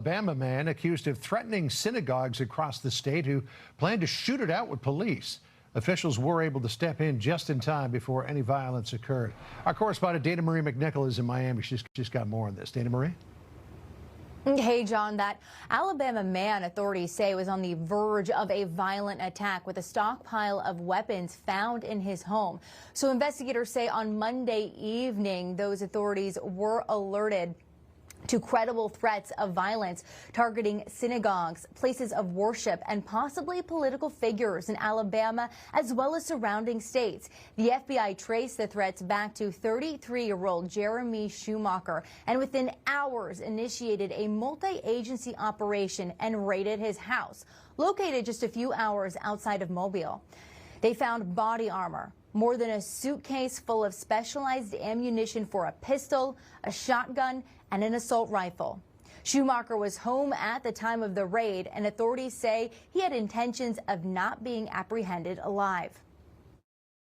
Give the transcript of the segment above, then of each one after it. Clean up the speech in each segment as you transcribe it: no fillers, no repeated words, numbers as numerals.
Alabama man accused of threatening synagogues across the state who planned to shoot it out with police. Officials were able to step in just in time before any violence occurred. Our correspondent Dana Marie McNichol is in Miami. She's got more on this. Dana Marie? Hey, John, that Alabama man, authorities say, was on the verge of a violent attack with a stockpile of weapons found in his home. So investigators say on Monday evening, those authorities were alerted to credible threats of violence targeting synagogues, places of worship, and possibly political figures in Alabama as well as surrounding states. The FBI traced the threats back to 33-year-old Jeremy Shoemaker and within hours initiated a multi-agency operation and raided his house, located just a few hours outside of Mobile. They found body armor, more than a suitcase full of specialized ammunition for a pistol, a shotgun, and an assault rifle. Shoemaker was home at the time of the raid, and authorities say he had intentions of not being apprehended alive.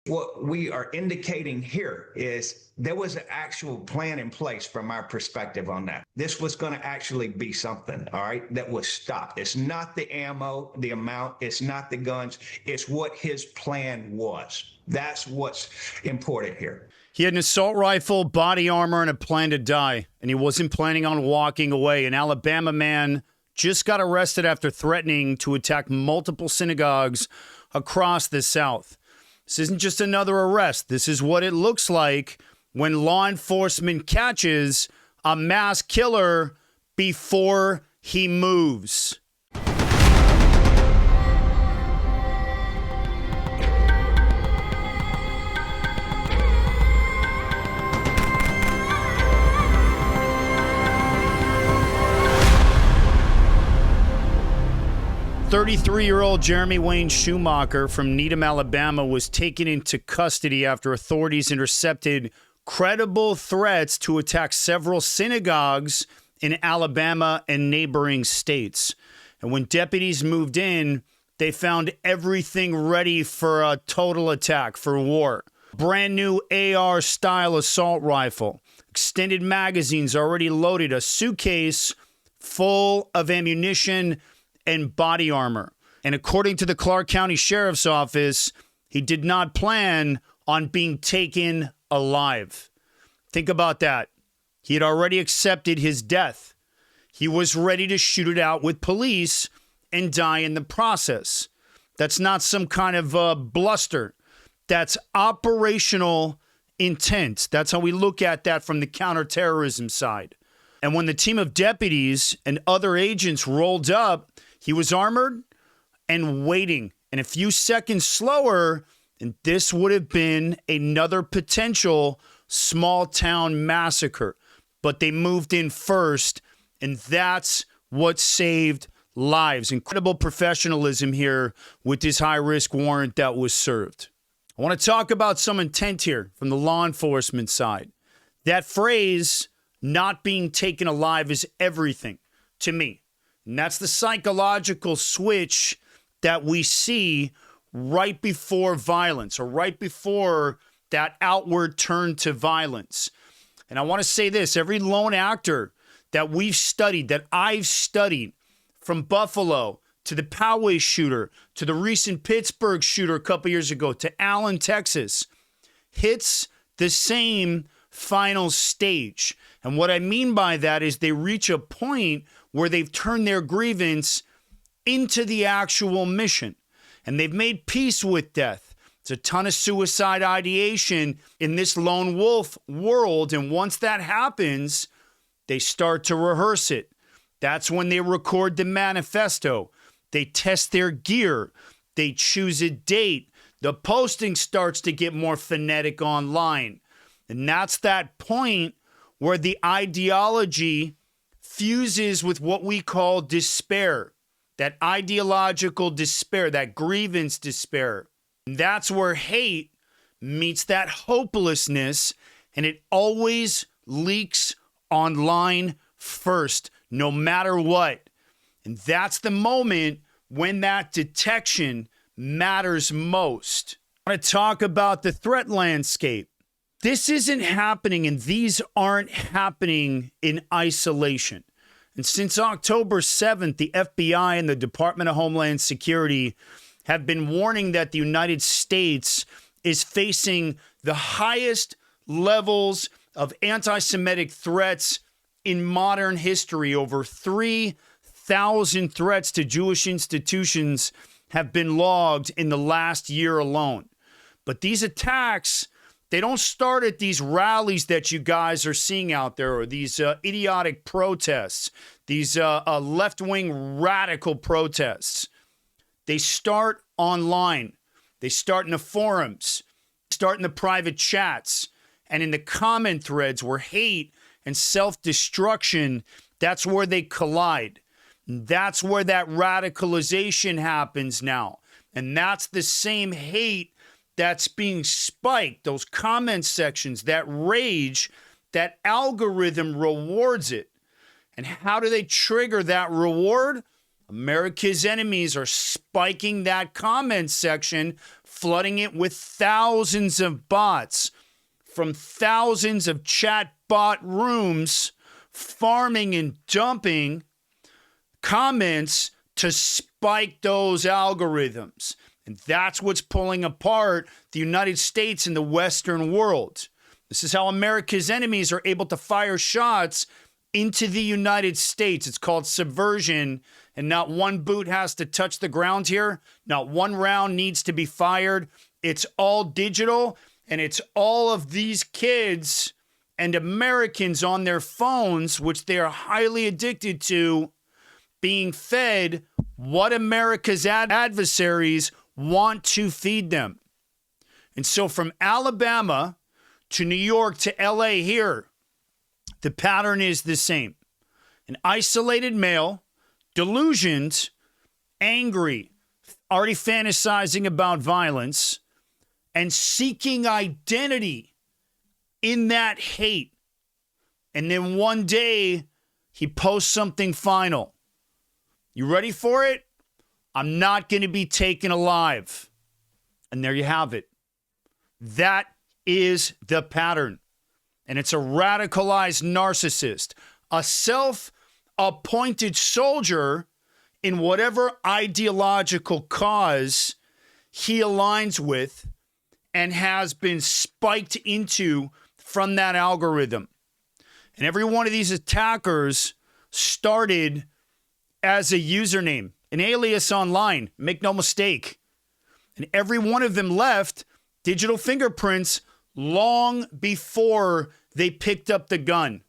What we are indicating here is there was an actual plan in place from our perspective on that. This was going to actually be something, all right, that was stopped. It's not the ammo, the amount, it's not the guns, it's what his plan was. That's what's important here. He had an assault rifle, body armor, and a plan to die, and he wasn't planning on walking away. An Alabama man just got arrested after threatening to attack multiple synagogues across the South. This isn't just another arrest. This is what it looks like when law enforcement catches a mass killer before he moves. "33-year-old Jeremy Wayne Shoemaker from Needham, Alabama, was taken into custody after authorities intercepted credible threats to attack several synagogues in Alabama and neighboring states. And when deputies moved in, they found everything ready for a total attack, for war. Brand new AR-style assault rifle, extended magazines already loaded, a suitcase full of ammunition and body armor. And according to the Clarke County Sheriff's Office, he did not plan on being taken alive. Think about that. He had already accepted his death. He was ready to shoot it out with police and die in the process. That's not some kind of bluster. That's operational intent. That's how we look at that from the counterterrorism side. And when the team of deputies and other agents rolled up, he was armored and waiting. And a few seconds slower, and this would have been another potential small-town massacre. But they moved in first, and that's what saved lives. Incredible professionalism here with this high-risk warrant that was served. I want to talk about some intent here from the law enforcement side. That phrase, not being taken alive, is everything to me. And that's the psychological switch that we see right before violence, or right before that outward turn to violence. And I want to say this, every lone actor that we've studied, that I've studied, from Buffalo to the Poway shooter, to the recent Pittsburgh shooter a couple years ago, to Allen, Texas, hits the same final stage. And what I mean by that is they reach a point where they've turned their grievance into the actual mission. And they've made peace with death. It's a ton of suicide ideation in this lone wolf world. And once that happens, they start to rehearse it. That's when they record the manifesto. They test their gear. They choose a date. The posting starts to get more frenetic online. And that's that point where the ideology fuses with what we call despair, that ideological despair, that grievance despair. And that's where hate meets that hopelessness, and it always leaks online first, no matter what. And that's the moment when that detection matters most. I want to talk about the threat landscape. This isn't happening, and these aren't happening in isolation. And since October 7th, the FBI and the Department of Homeland Security have been warning that the United States is facing the highest levels of anti-Semitic threats in modern history. Over 3,000 threats to Jewish institutions have been logged in the last year alone. But these attacks, they don't start at these rallies that you guys are seeing out there, or these idiotic protests, these left-wing radical protests. They start online. They start in the forums, start in the private chats, and in the comment threads where hate and self-destruction, that's where they collide. That's where that radicalization happens now. And that's the same hate that's being spiked, those comment sections, that rage, that algorithm rewards it. And how do they trigger that reward? America's enemies are spiking that comment section, flooding it with thousands of bots from thousands of chat bot rooms, farming and dumping comments to spike those algorithms. And that's what's pulling apart the United States and the Western world. This is how America's enemies are able to fire shots into the United States. It's called subversion, and not one boot has to touch the ground here. Not one round needs to be fired. It's all digital, and it's all of these kids and Americans on their phones, which they are highly addicted to, being fed what America's adversaries want to feed them. And so from Alabama to New York to LA here, the pattern is the same. An isolated male, delusioned, angry, already fantasizing about violence, and seeking identity in that hate. And then one day, he posts something final. You ready for it? I'm not going to be taken alive. And there you have it. That is the pattern. And it's a radicalized narcissist, a self-appointed soldier in whatever ideological cause he aligns with and has been spiked into from that algorithm. And every one of these attackers started as a username, an alias online, make no mistake. And every one of them left digital fingerprints long before they picked up the gun.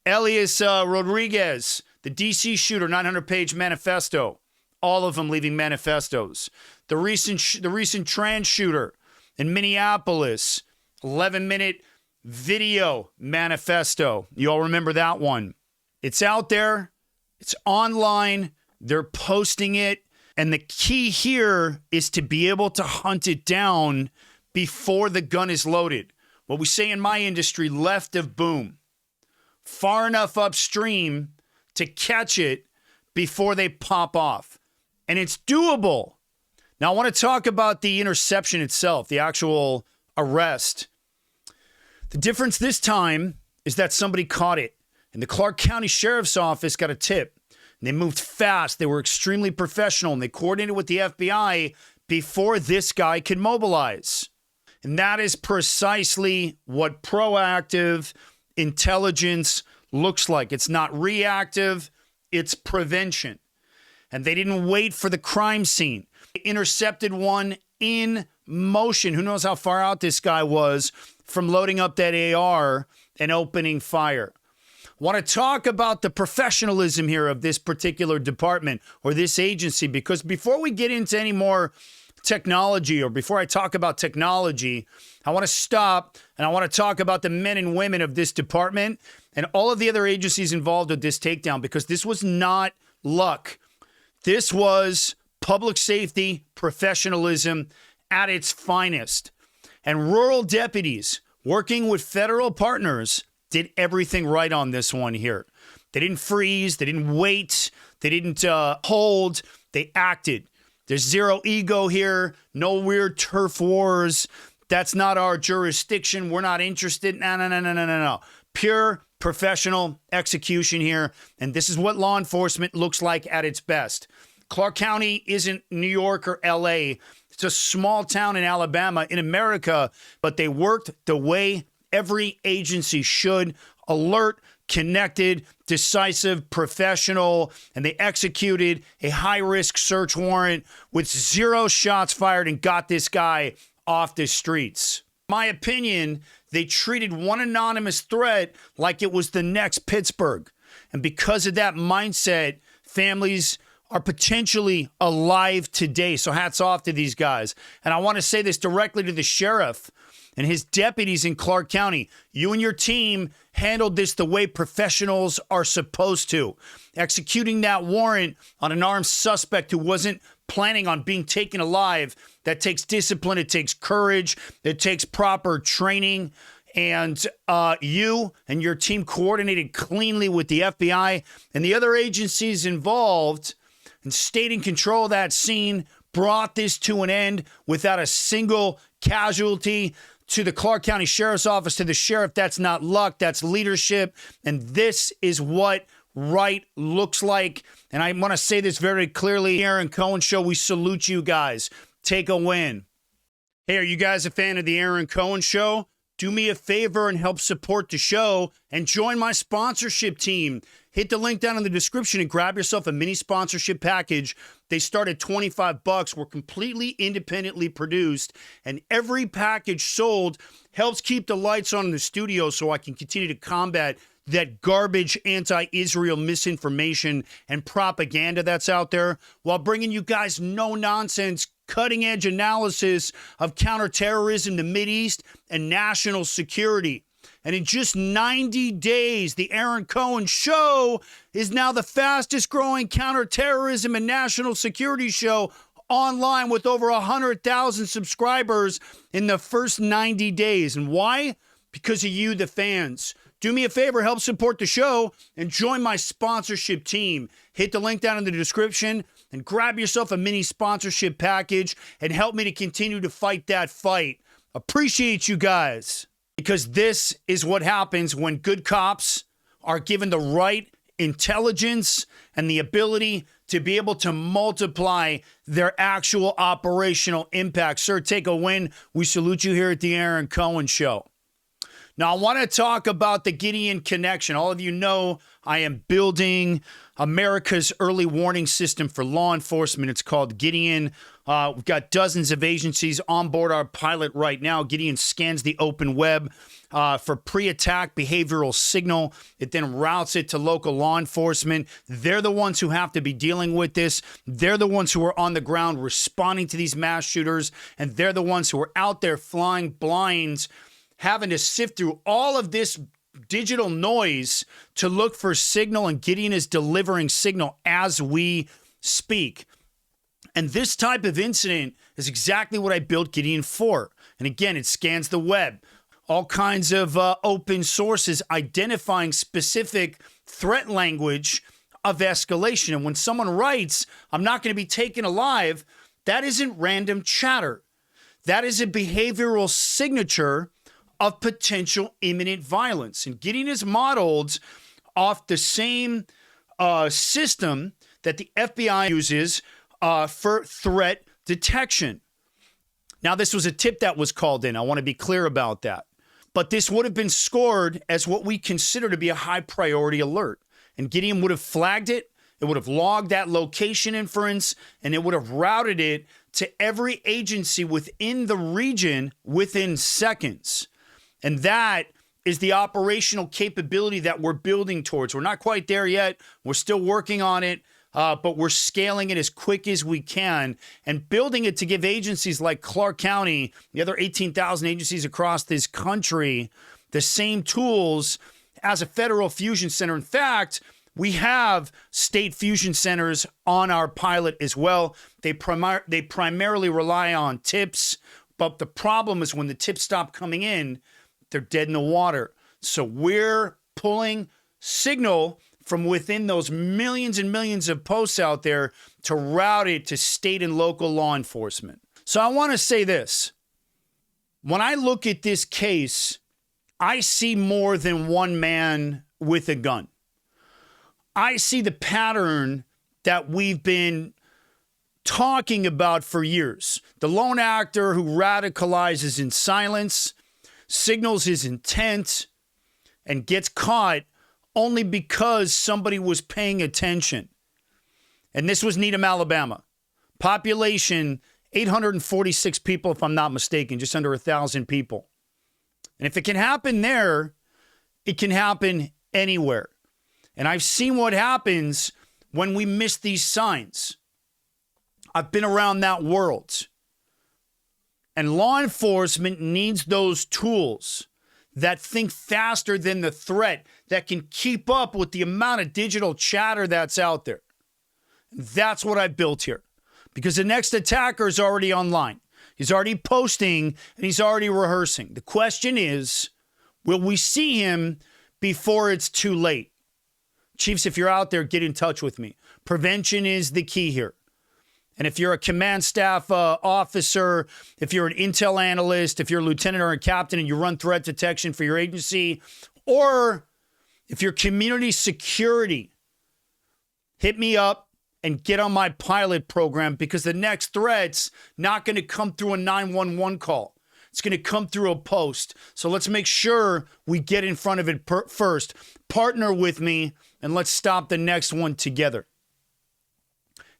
Elias Rodriguez, the DC shooter, 900-page manifesto. All of them leaving manifestos. The recent trans shooter in Minneapolis, 11-minute video manifesto. You all remember that one. It's out there. It's online. They're posting it. And the key here is to be able to hunt it down before the gun is loaded. What we say in my industry, left of boom. Far enough upstream to catch it before they pop off. And it's doable. Now, I want to talk about the interception itself, the actual arrest. The difference this time is that somebody caught it. And the Clarke County Sheriff's Office got a tip. And they moved fast. They were extremely professional. And they coordinated with the FBI before this guy could mobilize. And that is precisely what proactive intelligence looks like. It's not reactive, it's prevention. And they didn't wait for the crime scene. They intercepted one in motion. Who knows how far out this guy was from loading up that AR and opening fire. I want to talk about the professionalism here of this particular department or this agency, because before we get into any more technology, or before I talk about technology, I want to stop and I want to talk about the men and women of this department and all of the other agencies involved with this takedown, because this was not luck. This was public safety professionalism at its finest. And rural deputies working with federal partners did everything right on this one here. They didn't freeze. They didn't wait. They didn't hold. They acted. There's zero ego here. No weird turf wars. That's not our jurisdiction. We're not interested. No. Pure professional execution here. And this is what law enforcement looks like at its best. Clarke County isn't New York or LA. It's a small town in Alabama, in America, but they worked the way every agency should: alert, connected, decisive, professional, and they executed a high-risk search warrant with 0 shots fired and got this guy off the streets. My opinion, they treated one anonymous threat like it was the next Pittsburgh. And because of that mindset, families are potentially alive today. So hats off to these guys. And I want to say this directly to the sheriff and his deputies in Clarke County. You and your team handled this the way professionals are supposed to. Executing that warrant on an armed suspect who wasn't planning on being taken alive, that takes discipline, it takes courage, it takes proper training. And you and your team coordinated cleanly with the FBI and the other agencies involved and stayed in control of that scene, brought this to an end without a single casualty. To the Clarke County Sheriff's Office, to the sheriff, that's not luck, that's leadership. And this is what right looks like. And I want to say this very clearly. Aaron Cohen Show, we salute you guys. Take a win. Hey, are you guys a fan of the Aaron Cohen Show? Do me a favor and help support the show and join my sponsorship team. Hit the link down in the description and grab yourself a mini sponsorship package. They start at $25. We're completely independently produced, and every package sold helps keep the lights on in the studio so I can continue to combat that garbage anti-Israel misinformation and propaganda that's out there, while bringing you guys no-nonsense, cutting-edge analysis of counterterrorism, the Mideast, and national security. And in just 90 days, the Aaron Cohen Show is now the fastest growing counterterrorism and national security show online, with over 100,000 subscribers in the first 90 days. And why? Because of you, the fans. Do me a favor, help support the show and join my sponsorship team. Hit the link down in the description and grab yourself a mini sponsorship package and help me to continue to fight that fight. Appreciate you guys. Because this is what happens when good cops are given the right intelligence and the ability to be able to multiply their actual operational impact. Sir, take a win. We salute you here at the Aaron Cohen Show. Now, I want to talk about the Gideon connection. All of you know I am building America's early warning system for law enforcement. It's called Gideon. We've got dozens of agencies on board our pilot right now. Gideon scans the open web for pre-attack behavioral signal. It then routes it to local law enforcement. They're the ones who have to be dealing with this. They're the ones who are on the ground responding to these mass shooters. And they're the ones who are out there flying blinds, having to sift through all of this digital noise to look for signal, and Gideon is delivering signal as we speak. And this type of incident is exactly what I built Gideon for. And again, it scans the web, all kinds of open sources identifying specific threat language of escalation. And when someone writes, "I'm not going to be taken alive," that isn't random chatter. That is a behavioral signature of potential imminent violence. And Gideon is modeled off the same system that the FBI uses for threat detection. Now, this was a tip that was called in. I want to be clear about that. But this would have been scored as what we consider to be a high priority alert. And Gideon would have flagged it. It would have logged that location inference, and it would have routed it to every agency within the region within seconds. And that is the operational capability that we're building towards. We're not quite there yet. We're still working on it, but we're scaling it as quick as we can and building it to give agencies like Clarke County, the other 18,000 agencies across this country, the same tools as a federal fusion center. In fact, we have state fusion centers on our pilot as well. They primarily rely on tips, but the problem is when the tips stop coming in, they're dead in the water. So we're pulling signal from within those millions and millions of posts out there to route it to state and local law enforcement. So I want to say this. When I look at this case, I see more than one man with a gun. I see the pattern that we've been talking about for years. The lone actor who radicalizes in silence, signals his intent, and gets caught only because somebody was paying attention. And this was Needham, Alabama. Population, 846 people, if I'm not mistaken, just under 1,000 people. And if it can happen there, it can happen anywhere. And I've seen what happens when we miss these signs. I've been around that world. And law enforcement needs those tools that think faster than the threat, that can keep up with the amount of digital chatter that's out there. That's what I built here. Because the next attacker is already online. He's already posting and he's already rehearsing. The question is, will we see him before it's too late? Chiefs, if you're out there, get in touch with me. Prevention is the key here. And if you're a command staff officer, if you're an intel analyst, if you're a lieutenant or a captain and you run threat detection for your agency, or if you're community security, hit me up and get on my pilot program, because the next threat's not going to come through a 911 call. It's going to come through a post. So let's make sure we get in front of it first. Partner with me and let's stop the next one together.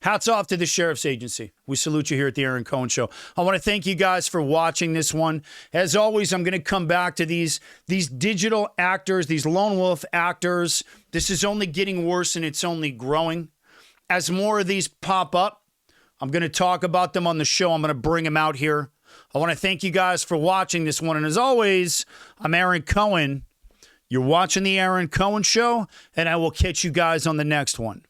Hats off to the Sheriff's Agency. We salute you here at the Aaron Cohen Show. I want to thank you guys for watching this one. As always, I'm going to come back to these digital actors, these lone wolf actors. This is only getting worse and it's only growing. As more of these pop up, I'm going to talk about them on the show. I'm going to bring them out here. I want to thank you guys for watching this one. And as always, I'm Aaron Cohen. You're watching the Aaron Cohen Show, and I will catch you guys on the next one.